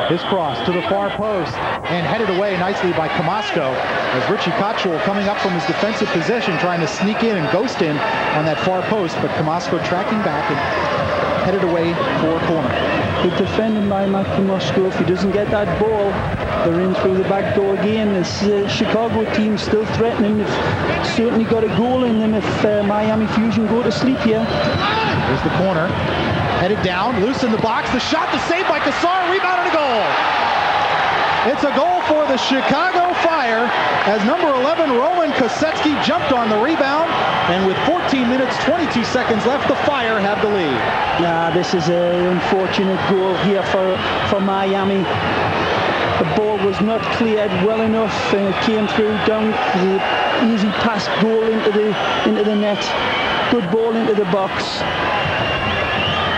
His cross to the far post and headed away nicely by Kamasco as Richie Cottrell coming up from his defensive position trying to sneak in and ghost in on that far post, but Kamasco tracking back and headed away for a corner. Good defending by Matt Kamasco. If he doesn't get that ball, they're in through the back door again. This Chicago team still threatening. They've certainly got a goal in them if Miami Fusion go to sleep here. There's the corner. Headed down, loose in the box. The shot, the save by Kassar, rebound and a goal. It's a goal for the Chicago Fire as number 11 Roman Kosetsky jumped on the rebound, and with 14 minutes 22 seconds left, the Fire have the lead. This is an unfortunate goal here for Miami. The ball was not cleared well enough and it came through down the easy pass goal into the net. Good ball into the box.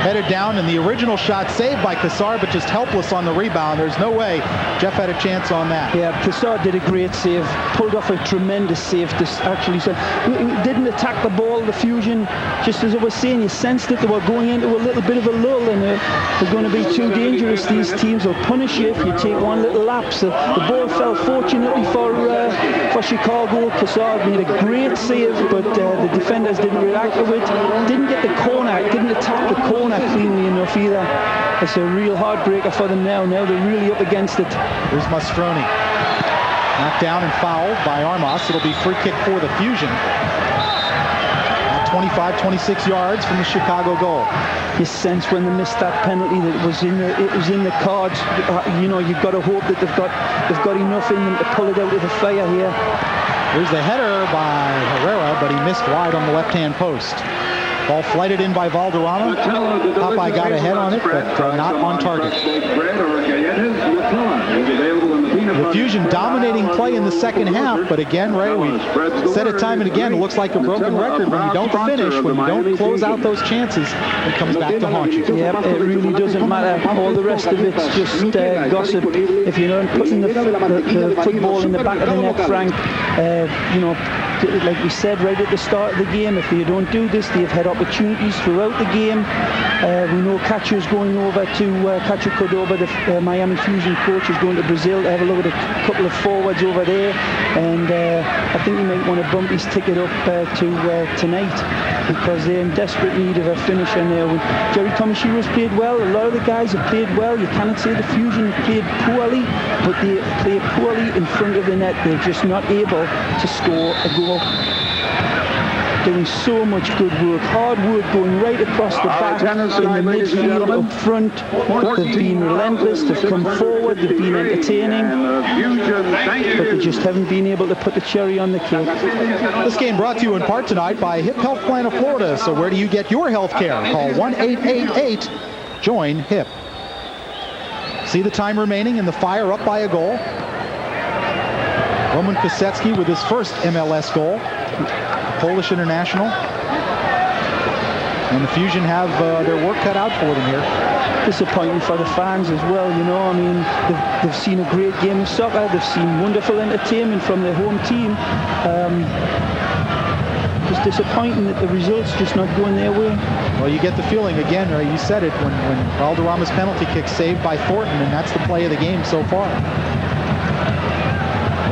Headed down, and the original shot saved by Kassar, but just helpless on the rebound. There's no way Jeff had a chance on that. Yeah, Kassar did a great save, pulled off a tremendous save. Actually, so didn't attack the ball. The Fusion, just as I was saying, you sensed that they were going into a little bit of a lull, and they're going to be too dangerous. These teams will punish you if you take one little lapse. The ball fell fortunately for Chicago. Kassar made a great save, but the defenders didn't react to it. Didn't get the corner, didn't attack the corner cleanly enough either. It's a real heartbreaker for them now. Now they're really up against it. Here's Mastroni. Knocked down and fouled by Armas. It'll be free kick for the Fusion. At 25, 26 yards from the Chicago goal. You sense when they missed that penalty that it was in the cards. You know, you've got to hope that they've got enough in them to pull it out of the fire here. Here's the header by Herrera, but he missed wide on the left-hand post. Ball flighted in by Valderrama. Popeye got ahead on it, but not on target. The Fusion dominating play in the second half, but again, Ray, we've said it time and again, it looks like a broken record. When you don't finish, when you don't close out those chances, it comes back to haunt you. Yeah, it really doesn't matter. All the rest of it's just gossip. If you're not putting the football in the back of the net, Frank, you know, like we said right at the start of the game, if you don't do this, they've had opportunities throughout the game. We know Cacho's going over to Cacho Cordoba, the Miami Fusion coach, is going to Brazil to have a look at a couple of forwards over there, and I think he might want to bump his ticket up to tonight, because they're in desperate need of a finisher now. When Jerry Tomashiro's played well, a lot of the guys have played well. You cannot say the Fusion have played poorly, but they play poorly in front of the net. They're just not able to score a goal. Doing so much good work, hard work going right across the back, in the midfield, up front. They've been relentless, they've come forward, they've been entertaining, but they just haven't been able to put the cherry on the cake. This game brought to you in part tonight by Hip Health Plan of Florida. So where do you get your health care? Call 1-888-JOIN-HIP. See the time remaining and the Fire up by a goal. Roman Kosetsky with his first MLS goal, Polish international. And the Fusion have their work cut out for them here. Disappointing for the fans as well, you know. I mean, they've seen a great game of soccer. They've seen wonderful entertainment from their home team. It's disappointing that the results just not going their way. Well, you get the feeling, again, Ray, you said it, when Valderrama's penalty kick saved by Thornton, and that's the play of the game so far.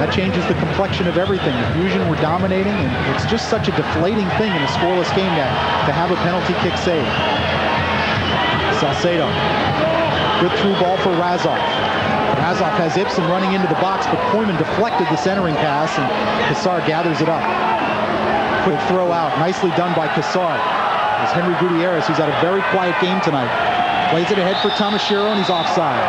That changes the complexion of everything. The Fusion were dominating, and it's just such a deflating thing in a scoreless game to have a penalty kick save. Salcedo. Good through ball for Razov. Razov has Ibsen running into the box, but Koyman deflected the centering pass, and Kassar gathers it up. Quick throw out. Nicely done by Kassar. As Henry Gutierrez, who's had a very quiet game tonight, plays it ahead for Tomashiro, and he's offside.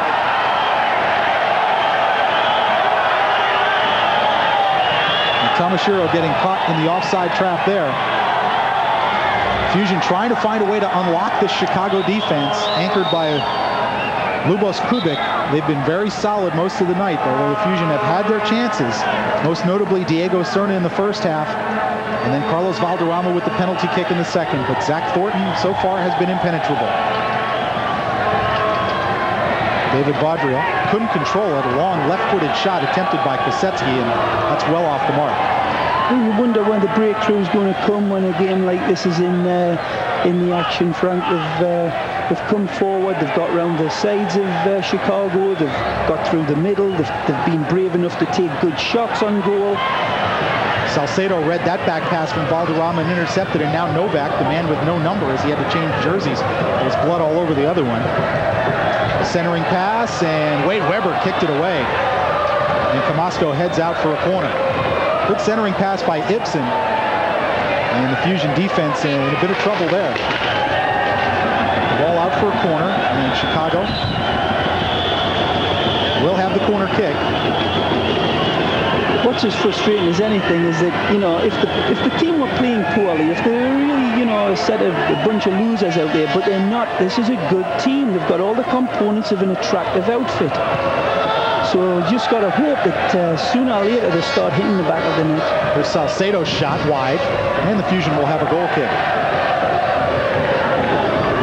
Tomashiro getting caught in the offside trap there. Fusion trying to find a way to unlock the Chicago defense, anchored by Lubos Kubik. They've been very solid most of the night, although the Fusion have had their chances, most notably Diego Serna in the first half, and then Carlos Valderrama with the penalty kick in the second. But Zach Thornton so far has been impenetrable. David Baudrillard couldn't control it. A long left-footed shot attempted by Kosetsky, and that's well off the mark. You wonder when the breakthrough is going to come when a game like this is in the action, Frank. They've come forward, they've got round the sides of Chicago, they've got through the middle, they've been brave enough to take good shots on goal. Salcedo read that back pass from Valderrama and intercepted, and now Novak, the man with no number, as he had to change jerseys. There was blood all over the other one. Centering pass, and Wade Weber kicked it away. And Camasco heads out for a corner. Good centering pass by Ibsen. And the Fusion defense in a bit of trouble there. The ball out for a corner, and Chicago will have the corner kick. What's as frustrating as anything is that, you know, if the team were playing poorly, if they were really, you know, a bunch of losers out there, but they're not. This is a good team. They've got all the components of an attractive outfit. So just got to hope that sooner or later they start hitting the back of the net. There's Salcedo's shot wide, and the Fusion will have a goal kick.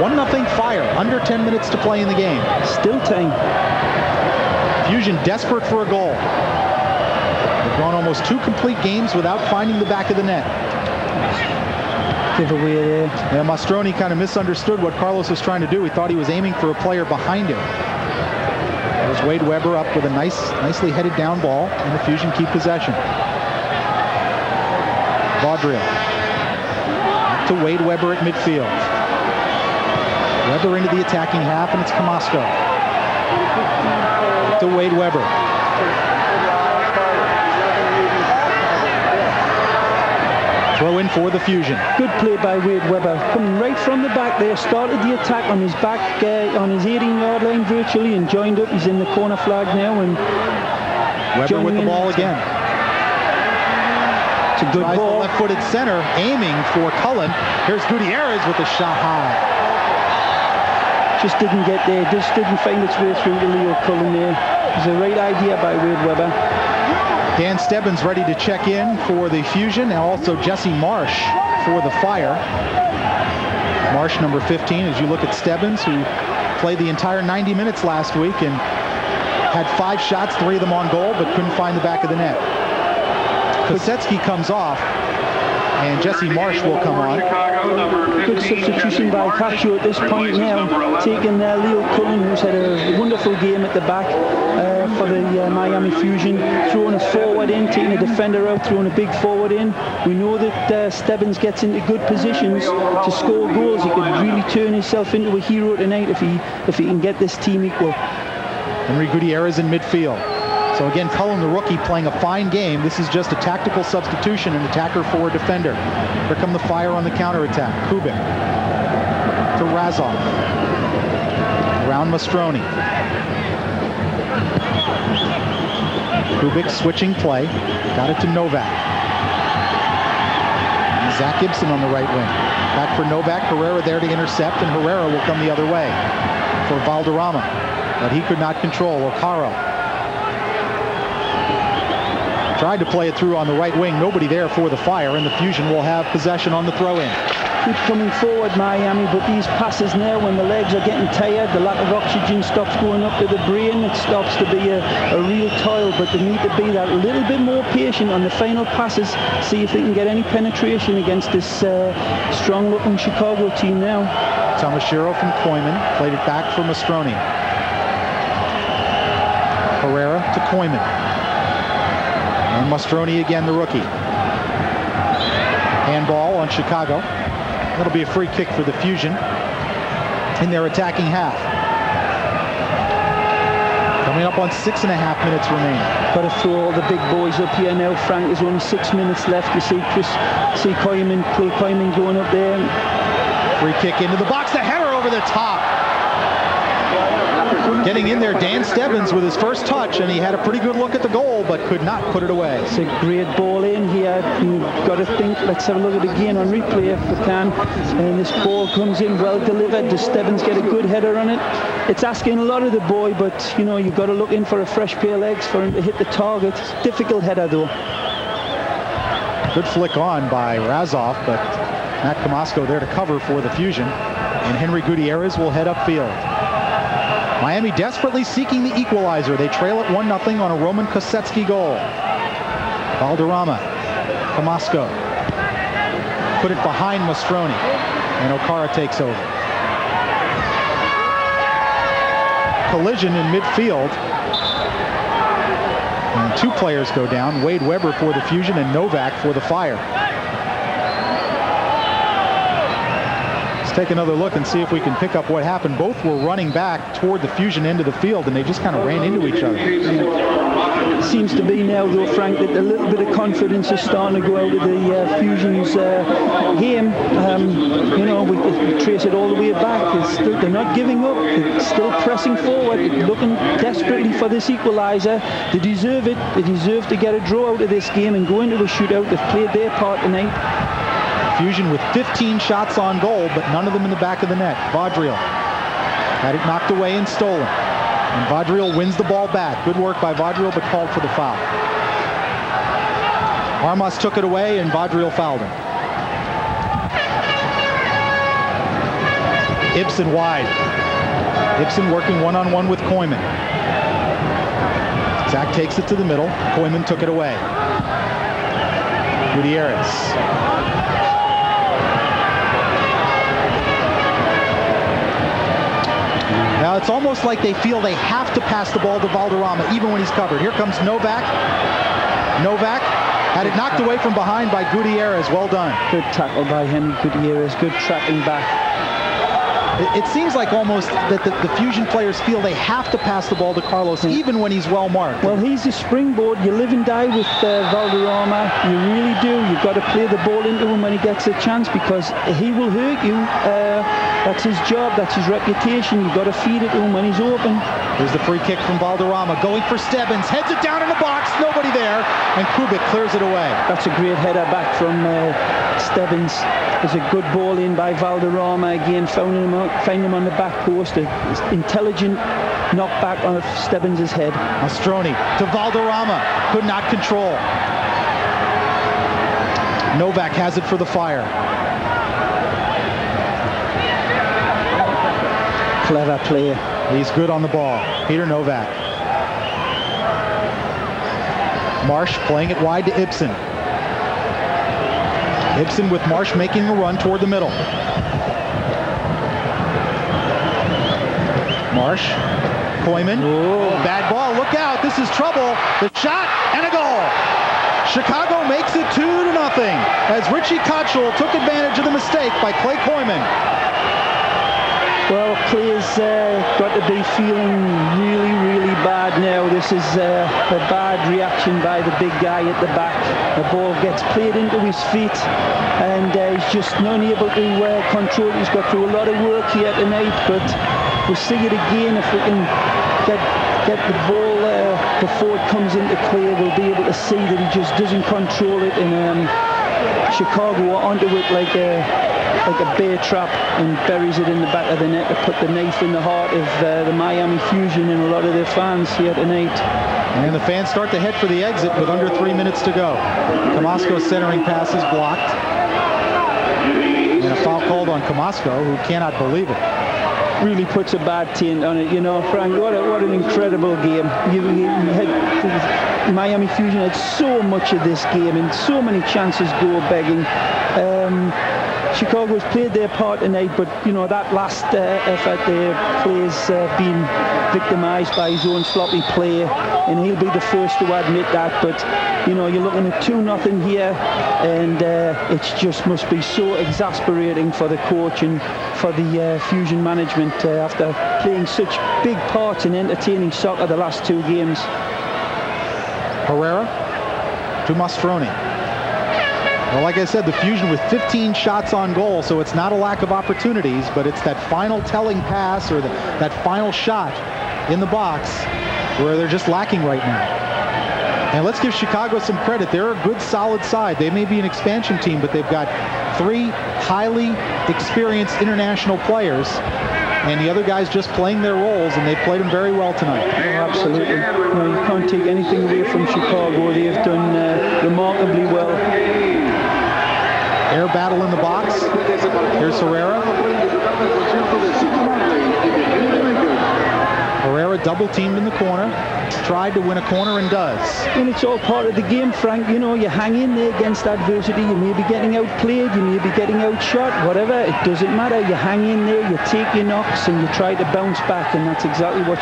1-0 Fire, under 10 minutes to play in the game. Still time. Fusion desperate for a goal. They've gone almost 2 complete games without finding the back of the net. Give away there. Yeah, Mastroni kind of misunderstood what Carlos was trying to do. He thought he was aiming for a player behind him. There's Wade Weber up with a nicely headed down ball, and the Fusion keep possession. Vaudreuil. Back to Wade Weber at midfield. Weber into the attacking half, and it's Camasco. Back to Wade Weber. Throw in for the Fusion. Good play by Wade Weber. Coming right from the back there, started the attack on his back, on his 18-yard line virtually, and joined up. He's in the corner flag now. And Weber with the ball again. It's a good Tries ball. The left-footed center, aiming for Cullen. Here's Gutierrez with a shot high. Just didn't get there. Just didn't find its way through to Leo Cullen there. It was the right idea by Wade Weber. Dan Stebbins ready to check in for the Fusion, and also Jesse Marsh for the Fire. Marsh, number 15, as you look at Stebbins, who played the entire 90 minutes last week and had 5 shots, 3 of them on goal, but couldn't find the back of the net. Kosetsky comes off, and Jesse Marsh will come on. Good substitution by Cacho at this point now, taking Leo Cullen, who's had a wonderful game at the back for the Miami Fusion, throwing a forward in, taking a defender out, throwing a big forward in. We know that Stebbins gets into good positions to score goals. He could really turn himself into a hero tonight if he can get this team equal. Henry Gutierrez in midfield. So again, Cullen, the rookie, playing a fine game. This is just a tactical substitution, an attacker for a defender. Here come the Fire on the counterattack. Kubik to Razov. Around Mastroni. Kubik switching play. Got it to Novak. And Zach Gibson on the right wing. Back for Novak. Herrera there to intercept, and Herrera will come the other way for Valderrama. But he could not control. Ocaro tried to play it through on the right wing. Nobody there for the Fire, and the Fusion will have possession on the throw-in. Keep coming forward, Miami, but these passes now, when the legs are getting tired, the lack of oxygen stops going up to the brain. It stops to be a real toil, but they need to be that little bit more patient on the final passes, see if they can get any penetration against this strong-looking Chicago team now. Tomashiro from Koyman played it back for Mastroni. Herrera to Koyman. And Mastroni again, the rookie. Handball on Chicago. That'll be a free kick for the Fusion in their attacking half. Coming up on 6.5 minutes remaining. Got to throw all the big boys up here now, Frank. There's only 6 minutes left. You see Koyman going up there. Free kick into the box. The header over the top. Getting in there, Dan Stebbins with his first touch, and he had a pretty good look at the goal, but could not put it away. It's a great ball in here. You've got to think, let's have a look at it again on replay if we can. And this ball comes in well delivered. Does Stebbins get a good header on it? It's asking a lot of the boy, but you know, you've got to look in for a fresh pair of legs for him to hit the target. Difficult header though. Good flick on by Razov, but Matt Camasco there to cover for the Fusion. And Henry Gutierrez will head upfield. Miami desperately seeking the equalizer. They trail it 1-0 on a Roman Kosetsky goal. Valderrama, Camasco, put it behind Mastroni, and Okara takes over. collision in midfield. And 2 players go down, Wade Weber for the Fusion and Novak for the Fire. Let's take another look and see if we can pick up what happened. Both were running back toward the Fusion end of the field, and they just kind of ran into each other. It seems to be now, though, Frank, that a little bit of confidence is starting to go out of the Fusion's game. You know, we trace it all the way back. They're not giving up. They're still pressing forward, looking desperately for this equaliser. They deserve it. They deserve to get a draw out of this game and go into a shootout. They've played their part tonight. Fusion with 15 shots on goal, but none of them in the back of the net. Vaudreuil had it knocked away and stolen. And Vaudreuil wins the ball back. Good work by Vaudreuil, but called for the foul. Armas took it away, and Vaudreuil fouled him. Ibsen wide. Ibsen working one-on-one with Koyman. Zach takes it to the middle. Koyman took it away. Gutierrez. Now it's almost like they feel they have to pass the ball to Valderrama even when he's covered. Here comes Novak. Novak had it knocked away from behind by Gutierrez. Well done. Good tackle by Henry Gutierrez. Good tracking back. It seems like almost that the Fusion players feel they have to pass the ball to Carlos even when he's well marked. Well, he's a springboard. You live and die with Valderrama. You really do. You've got to play the ball into him when he gets a chance, because he will hurt you. That's his job. That's his reputation. You've got to feed it to him when he's open. There's the free kick from Valderrama. Going for Stebbins. Heads it down in the box. Nobody there. And Kubik clears it away. That's a great header back from Stebbins. There's a good ball in by Valderrama. Again, finding him on the back post. An intelligent knockback on Stebbins' head. Mastroni to Valderrama. Could not control. Novak has it for the Fire. Clever player. He's good on the ball. Peter Novak. Marsh playing it wide to Ibsen. Ibsen with Marsh making a run toward the middle. Marsh. Koyman. Oh, bad ball. Look out. This is trouble. The shot and a goal. Chicago makes it 2-0 as Richie Cottrell took advantage of the mistake by Clay Koyman. Well, Clay's got to be feeling really, really bad now. This is a bad reaction by the big guy at the back. The ball gets played into his feet, and he's just not able to control it. He's got through a lot of work here tonight, but we'll see it again. If we can get the ball before it comes into Clay, we'll be able to see that he just doesn't control it, and Chicago are onto it like a bear trap and buries it in the back of the net to put the knife in the heart of the Miami Fusion and a lot of their fans here tonight. And the fans start to head for the exit with under 3 minutes to go. Camasco's centering pass is blocked. And a foul called on Camasco, who cannot believe it. Really puts a bad taint on it, you know, Frank. What an incredible game. Miami Fusion had so much of this game and so many chances go begging. Chicago's played their part tonight, but you know that last effort there, Clay's been victimised by his own sloppy play, and he'll be the first to admit that. But you know, you're looking at 2-0 here, and it just must be so exasperating for the coach and for the Fusion management after playing such big parts in entertaining soccer the last 2 games. Herrera to Mastroni. Well, like I said, the Fusion with 15 shots on goal, so it's not a lack of opportunities, but it's that final telling pass or that final shot in the box where they're just lacking right now. And let's give Chicago some credit. They're a good, solid side. They may be an expansion team, but they've got 3 highly experienced international players, and the other guys just playing their roles, and they've played them very well tonight. Oh, absolutely. No, you can't take anything away from Chicago. They've done remarkably well. Air battle in the box. Here's Herrera. Herrera double teamed in the corner. Tried to win a corner and does. And it's all part of the game, Frank. You know, you hang in there against adversity. You may be getting outplayed. You may be getting outshot. Whatever, it doesn't matter. You hang in there. You take your knocks and you try to bounce back. And that's exactly what